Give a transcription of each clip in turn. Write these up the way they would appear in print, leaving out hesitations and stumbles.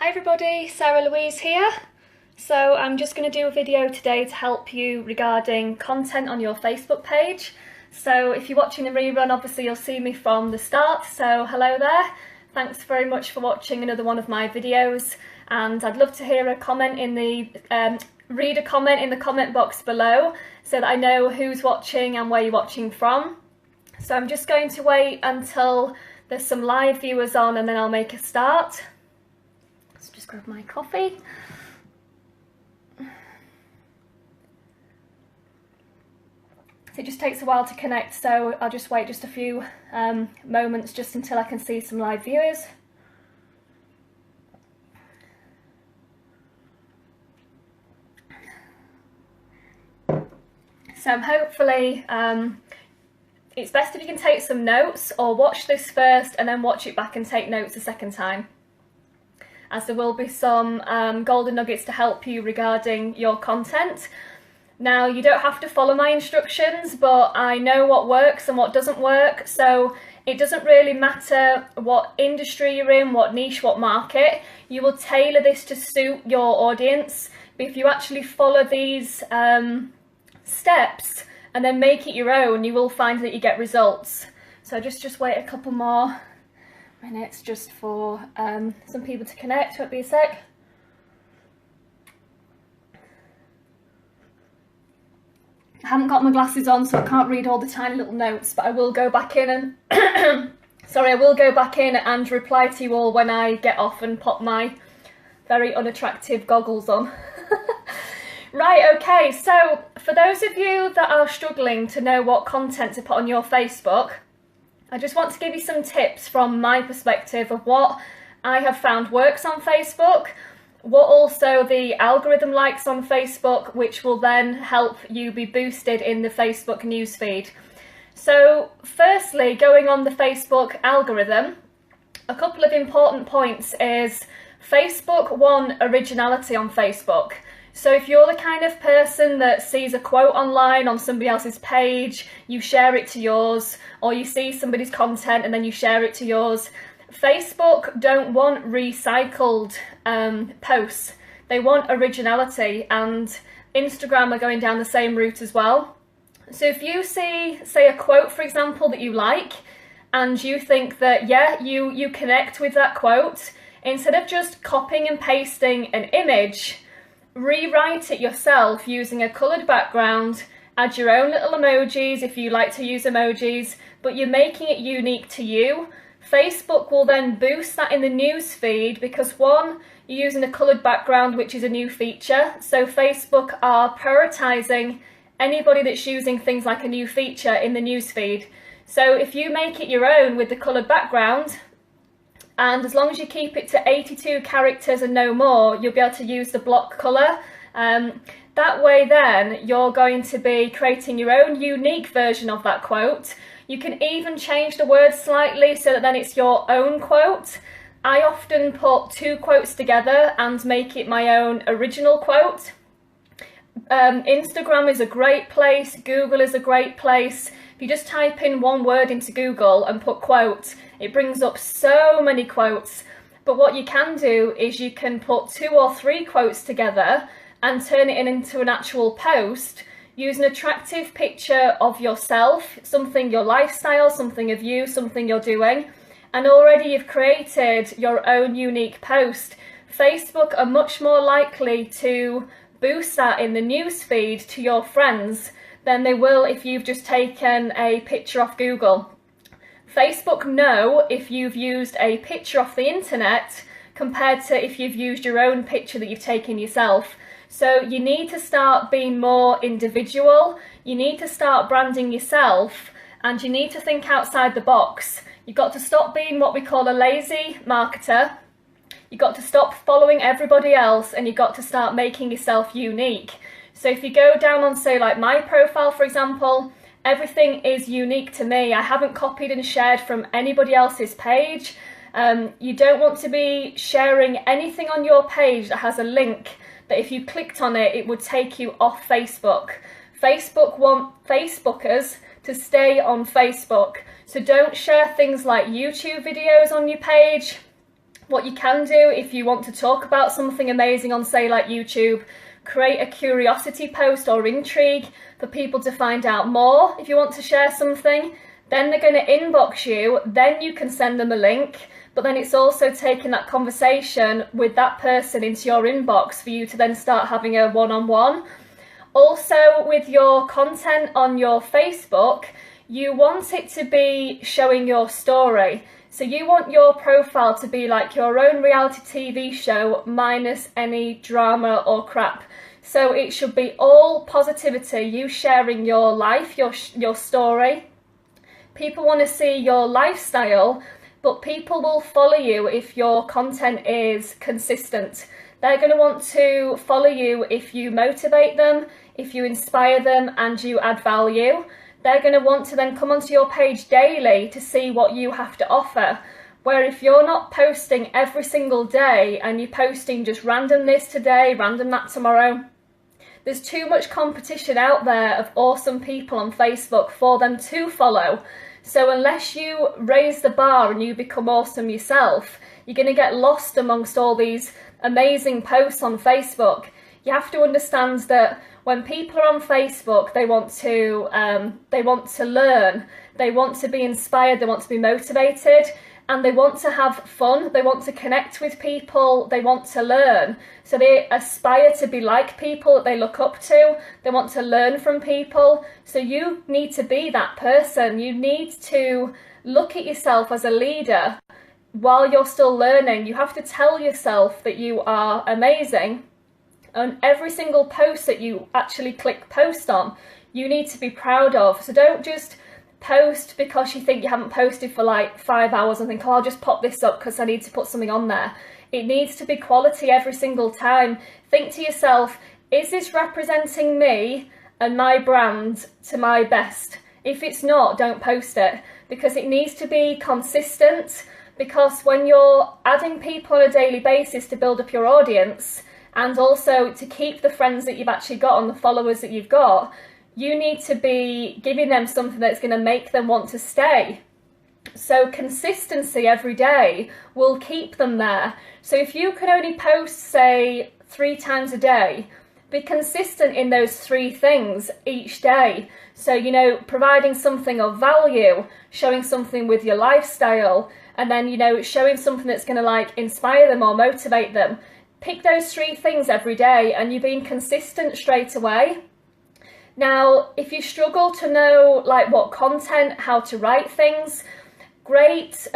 Hi everybody, Sarah Louise here. So I'm just going to do a video today to help you regarding content on your Facebook page. So if you're watching the rerun, obviously you'll see me from the start, so hello there. Thanks very much for watching another one of my videos, and I'd love to hear a comment in the read a comment in the comment box below so that I know who's watching and where you're watching from. So I'm just going to wait until there's some live viewers on and then I'll make a start. Let's just grab my coffee. So it just takes a while to connect, so I'll just wait just a few moments just until I can see some live viewers. So hopefully it's best if you can take some notes, or watch this first and then watch it back and take notes a second time, as there will be some golden nuggets to help you regarding your content. Now, you don't have to follow my instructions, but I know what works and what doesn't work, so it doesn't really matter what industry you're in, what niche, what market. You will tailor this to suit your audience. But if you actually follow these steps and then make it your own, you will find that you get results. So just wait a couple more minutes just for some people to connect. Won't be a sec. I haven't got my glasses on, so I can't read all the tiny little notes, but I will go back in and I will go back in and reply to you all when I get off and pop my very unattractive goggles on. Right, okay, so for those of you that are struggling to know what content to put on your Facebook, I just want to give you some tips from my perspective of what I have found works on Facebook, what also the algorithm likes on Facebook, which will then help you be boosted in the Facebook newsfeed. So firstly, going on the Facebook algorithm, a couple of important points is Facebook want originality on Facebook. So if you're the kind of person that sees a quote online on somebody else's page, you share it to yours, or you see somebody's content and then you share it to yours, Facebook don't want recycled posts. They want originality, and Instagram are going down the same route as well. So if you see, say, a quote, for example, that you like, and you think that, yeah, you connect with that quote, instead of just copying and pasting an image, rewrite it yourself using a coloured background, add your own little emojis if you like to use emojis, but you're making it unique to you. Facebook will then boost that in the news feed because, one, you're using a coloured background, which is a new feature. So Facebook are prioritising anybody that's using things like a new feature in the news feed. So if you make it your own with the coloured background, and as long as you keep it to 82 characters and no more, you'll be able to use the block colour. That way then, you're going to be creating your own unique version of that quote. You can even change the words slightly so that then it's your own quote. I often put two quotes together and make it my own original quote. Instagram is a great place, Google is a great place. If you just type in one word into Google and put quote, it brings up so many quotes. But what you can do is you can put 2 or 3 quotes together and turn it into an actual post. Use an attractive picture of yourself, something your lifestyle, something of you, something you're doing, and already you've created your own unique post. Facebook are much more likely to boost that in the newsfeed to your friends than they will if you've just taken a picture off Google. Facebook know if you've used a picture off the internet compared to if you've used your own picture that you've taken yourself. So you need to start being more individual, you need to start branding yourself, and you need to think outside the box. You've got to stop being what we call a lazy marketer. You've got to stop following everybody else, and you've got to start making yourself unique. So if you go down on, say, like my profile, for example, everything is unique to me. I haven't copied and shared from anybody else's page. You don't want to be sharing anything on your page that has a link that if you clicked on it, it would take you off Facebook. Facebook want Facebookers to stay on Facebook. So don't share things like YouTube videos on your page. What you can do if you want to talk about something amazing on, say, like YouTube, create a curiosity post or intrigue for people to find out more. If you want to share something, then they're going to inbox you, then you can send them a link, but then it's also taking that conversation with that person into your inbox for you to then start having a one-on-one. Also, with your content on your Facebook, you want it to be showing your story. So you want your profile to be like your own reality TV show minus any drama or crap. So it should be all positivity, you sharing your life, your story. People want to see your lifestyle, but people will follow you if your content is consistent. They're going to want to follow you if you motivate them, if you inspire them and you add value. They're going to want to then come onto your page daily to see what you have to offer. Where if you're not posting every single day and you're posting just random this today, random that tomorrow, there's too much competition out there of awesome people on Facebook for them to follow. So unless you raise the bar and you become awesome yourself, you're going to get lost amongst all these amazing posts on Facebook. You have to understand that when people are on Facebook, they want to learn, they want to be inspired, they want to be motivated, and they want to have fun, they want to connect with people, they want to learn. So they aspire to be like people that they look up to, they want to learn from people. So you need to be that person. You need to look at yourself as a leader while you're still learning. You have to tell yourself that you are amazing. And every single post that you actually click post on, you need to be proud of. So don't just post because you think you haven't posted for like 5 hours and think, oh, I'll just pop this up because I need to put something on there. It needs to be quality every single time. Think to yourself, is this representing me and my brand to my best? If it's not, don't post it, because it needs to be consistent. Because when you're adding people on a daily basis to build up your audience, and also to keep the friends that you've actually got and the followers that you've got, you need to be giving them something that's going to make them want to stay. So consistency every day will keep them there. So if you can only post, say, 3 times a day, be consistent in those 3 things each day. So, you know, providing something of value, showing something with your lifestyle, and then, you know, showing something that's going to like inspire them or motivate them. Pick those 3 things every day and you're being consistent straight away. Now, if you struggle to know like what content, how to write things, great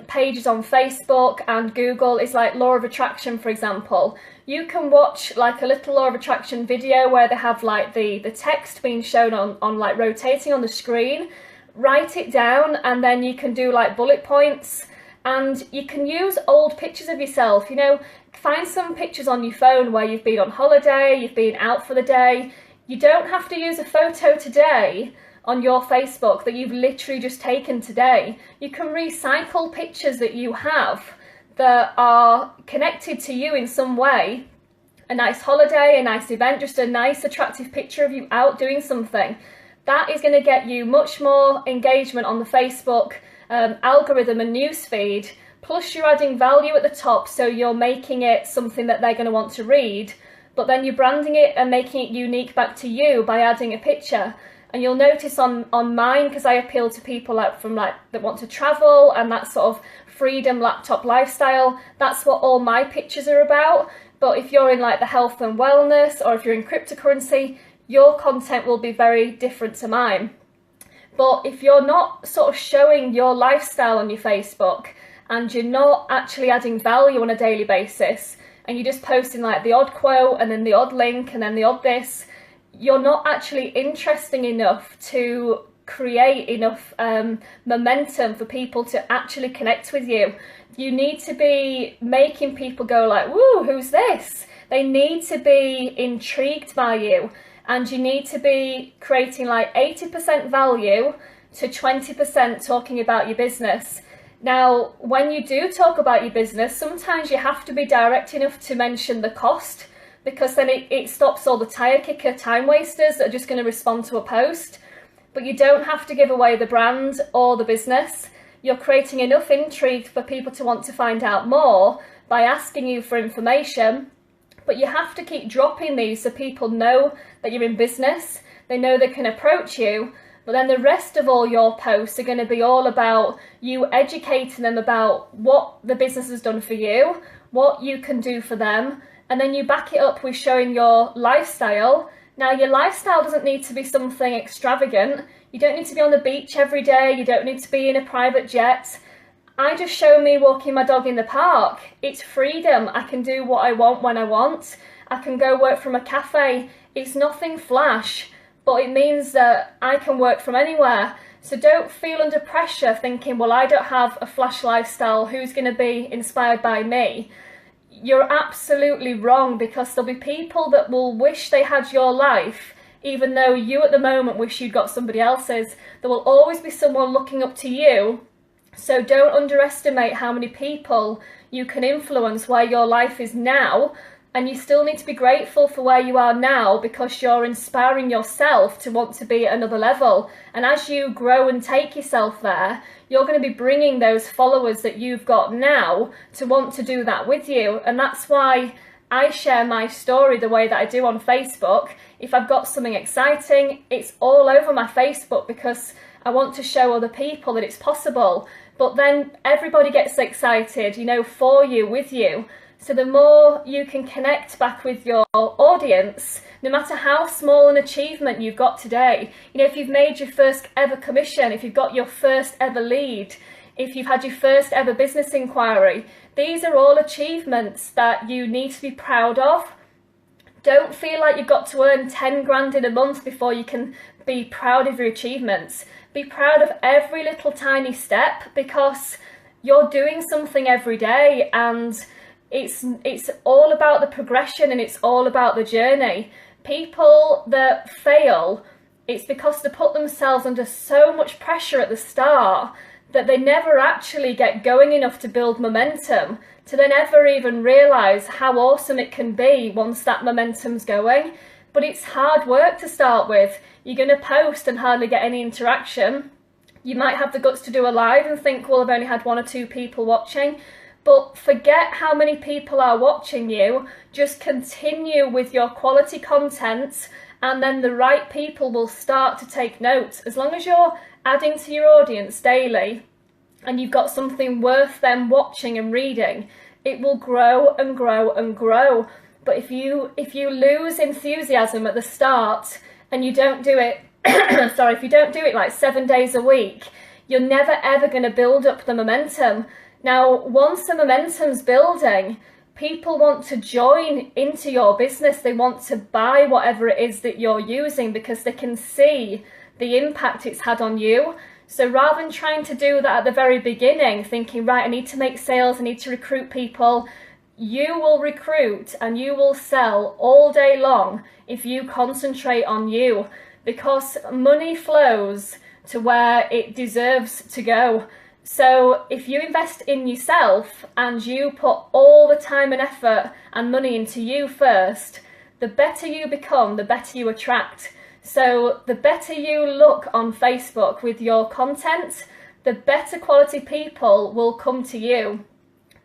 pages on Facebook and Google is like Law of Attraction, for example. You can watch like a little Law of Attraction video where they have like the text being shown on like rotating on the screen. Write it down and then you can do like bullet points, and you can use old pictures of yourself. You know, find some pictures on your phone where you've been on holiday, you've been out for the day. You don't have to use a photo today on your Facebook that you've literally just taken today. You can recycle pictures that you have that are connected to you in some way. A nice holiday, a nice event, just a nice attractive picture of you out doing something. That is going to get you much more engagement on the Facebook algorithm and newsfeed. Plus you're adding value at the top, so you're making it something that they're going to want to read. But then you're branding it and making it unique back to you by adding a picture. And you'll notice on mine, because I appeal to people that want to travel and that sort of freedom laptop lifestyle, that's what all my pictures are about. But if you're in like the health and wellness, or if you're in cryptocurrency, your content will be very different to mine. But if you're not sort of showing your lifestyle on your Facebook, and you're not actually adding value on a daily basis, and you're just posting like the odd quote and then the odd link and then the odd this, you're not actually interesting enough to create enough momentum for people to actually connect with you. You need to be making people go like, woo, who's this? They need to be intrigued by you, and you need to be creating like 80% value to 20% talking about your business. Now, when you do talk about your business, sometimes you have to be direct enough to mention the cost, because then it stops all the tire kicker time wasters that are just going to respond to a post. But you don't have to give away the brand or the business. you're creating enough intrigue for people to want to find out more by asking you for information. But you have to keep dropping these so people know that you're in business, they know they can approach you. But then the rest of all your posts are going to be all about you educating them about what the business has done for you, what you can do for them, and then you back it up with showing your lifestyle. Now, your lifestyle doesn't need to be something extravagant. You don't need to be on the beach every day. You don't need to be in a private jet. I just show me walking my dog in the park. It's freedom. I can do what I want when I want. I can go work from a cafe. It's nothing flash, but it means that I can work from anywhere. So don't feel under pressure thinking, well, I don't have a flash lifestyle. Who's going to be inspired by me? You're absolutely wrong, because there'll be people that will wish they had your life, even though you at the moment wish you'd got somebody else's. There will always be someone looking up to you. So don't underestimate how many people you can influence where your life is now. And you still need to be grateful for where you are now, because you're inspiring yourself to want to be at another level. And as you grow and take yourself there, you're going to be bringing those followers that you've got now to want to do that with you. And that's why I share my story the way that I do on Facebook. If I've got something exciting, it's all over my Facebook, because I want to show other people that it's possible. But then everybody gets excited, you know, for you, with you. So the more you can connect back with your audience, no matter how small an achievement you've got today, you know, if you've made your first ever commission, if you've got your first ever lead, if you've had your first ever business inquiry, these are all achievements that you need to be proud of. Don't feel like you've got to earn 10 grand in a month before you can be proud of your achievements. Be proud of every little tiny step, because you're doing something every day, and it's all about the progression, and it's all about the journey. People that fail, it's because they put themselves under so much pressure at the start that they never actually get going enough to build momentum to then ever even realise how awesome it can be once that momentum's going. But it's hard work to start with. You're going to post and hardly get any interaction. You might have the guts to do a live and think, well, I've only had 1 or 2 people watching. But forget how many people are watching you. Just continue with your quality content, and then the right people will start to take notes. As long as you're adding to your audience daily and you've got something worth them watching and reading, it will grow and grow and grow. But if you lose enthusiasm at the start and you don't do it, if you don't do it like 7 days a week, you're never ever going to build up the momentum. Now, once the momentum's building, people want to join into your business. They want to buy whatever it is that you're using, because they can see the impact it's had on you. So rather than trying to do that at the very beginning, thinking, right, I need to make sales, I need to recruit people, you will recruit and you will sell all day long if you concentrate on you, because money flows to where it deserves to go. So if you invest in yourself and you put all the time and effort and money into you first, the better you become, the better you attract. So the better you look on Facebook with your content, the better quality people will come to you.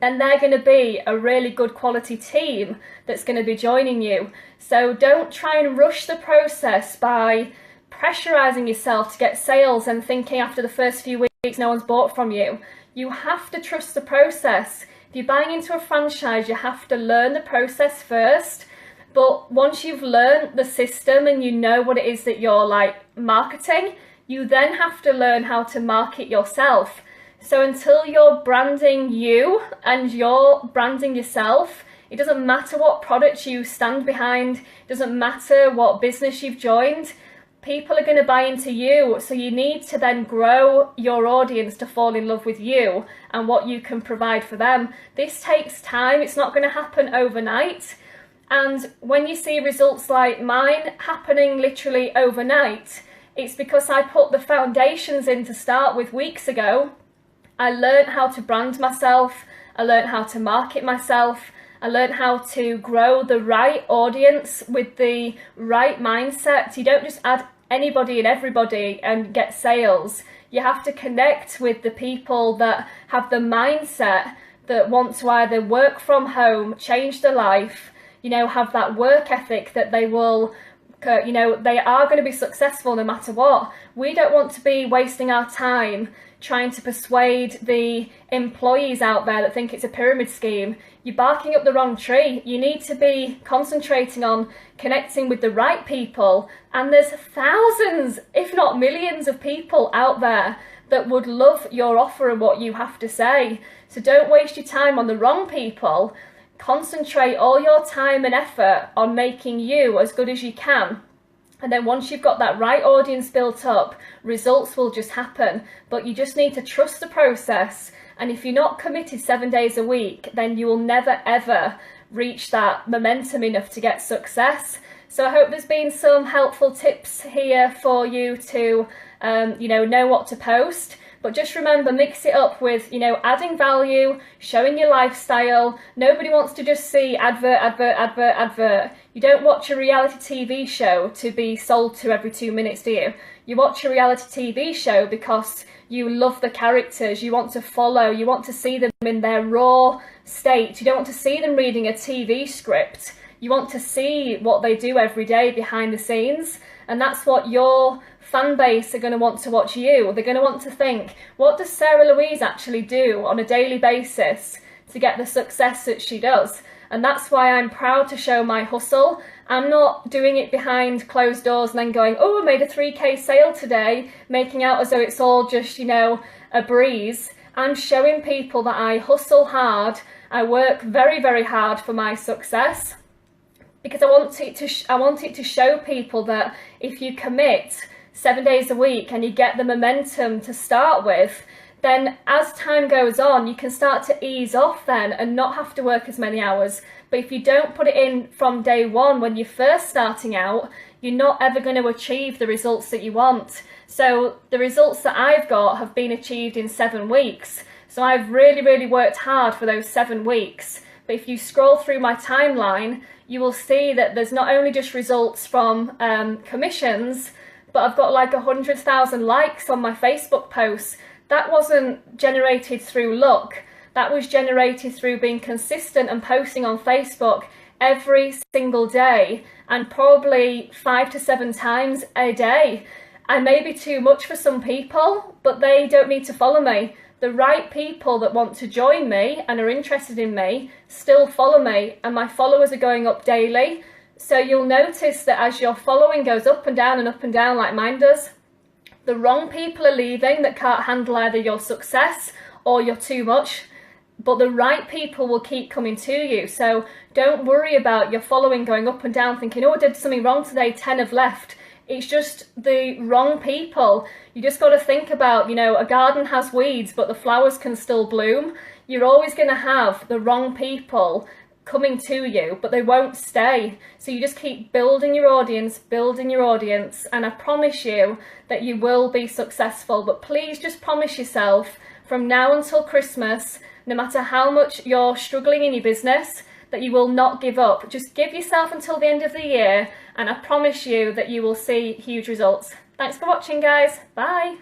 Then they're going to be a really good quality team that's going to be joining you. So don't try and rush the process by pressurizing yourself to get sales and thinking after the first few weeks no one's bought from you. You have to trust the process. If you're buying into a franchise, you have to learn the process first. But once you've learned the system and you know what it is that you're like marketing, you then have to learn how to market yourself. So until you're branding you and you're branding yourself, it doesn't matter what product you stand behind, it doesn't matter what business you've joined, people are going to buy into you. So you need to then grow your audience to fall in love with you and what you can provide for them. This takes time. It's not going to happen overnight. And when you see results like mine happening literally overnight, it's because I put the foundations in to start with weeks ago. I learned how to brand myself. I learned how to market myself. I learned how to grow the right audience with the right mindset. You don't just add anybody and everybody and get sales. You have to connect with the people that have the mindset that want to either work from home, change their life, you know, have that work ethic that they will, you know, they are going to be successful no matter what. We don't want to be wasting our time trying to persuade the employees out there that think it's a pyramid scheme. You're barking up the wrong tree. You need to be concentrating on connecting with the right people, and there's thousands, if not millions of people out there that would love your offer and what you have to say. So don't waste your time on the wrong people. Concentrate all your time and effort on making you as good as you can. And then once you've got that right audience built up, results will just happen. But you just need to trust the process. And if you're not committed 7 days a week, then you will never ever reach that momentum enough to get success. So I hope there's been some helpful tips here for you to you know what to post. But just remember, mix it up with, you know, adding value, showing your lifestyle. Nobody wants to just see advert, advert, advert, advert. You don't watch a reality TV show to be sold to every 2 minutes, do you? You watch a reality TV show because you love the characters, you want to follow, you want to see them in their raw state. You don't want to see them reading a TV script. You want to see what they do every day behind the scenes. And that's what your fan base are going to want to watch you. They're going to want to think, what does Sarah Louise actually do on a daily basis to get the success that she does? And that's why I'm proud to show my hustle. I'm not doing it behind closed doors and then going, oh, I made a 3K sale today, making out as though it's all just, you know, a breeze. I'm showing people that I hustle hard. I work very, very hard for my success, because I want it to show people that if you commit 7 days a week and you get the momentum to start with, then as time goes on, you can start to ease off then and not have to work as many hours. But if you don't put it in from day one when you're first starting out, you're not ever going to achieve the results that you want. So the results that I've got have been achieved in 7 weeks. So I've really, really worked hard for those 7 weeks. But if you scroll through my timeline, you will see that there's not only just results from commissions, but I've got like 100,000 likes on my Facebook posts. That wasn't generated through luck. That was generated through being consistent and posting on Facebook every single day, and probably 5 to 7 times a day. I may be too much for some people, but they don't need to follow me. The right people that want to join me and are interested in me still follow me, and my followers are going up daily. So you'll notice that as your following goes up and down like mine does, the wrong people are leaving that can't handle either your success or you're too much, but the right people will keep coming to you. So don't worry about your following going up and down thinking, oh, I did something wrong today, 10 have left. It's just the wrong people. You just got to think about, you know, a garden has weeds, but the flowers can still bloom. You're always going to have the wrong people coming to you, but they won't stay. So you just keep building your audience, and I promise you that you will be successful. But please just promise yourself from now until Christmas, no matter how much you're struggling in your business, that you will not give up. Just give yourself until the end of the year, and I promise you that you will see huge results. Thanks for watching, guys. Bye.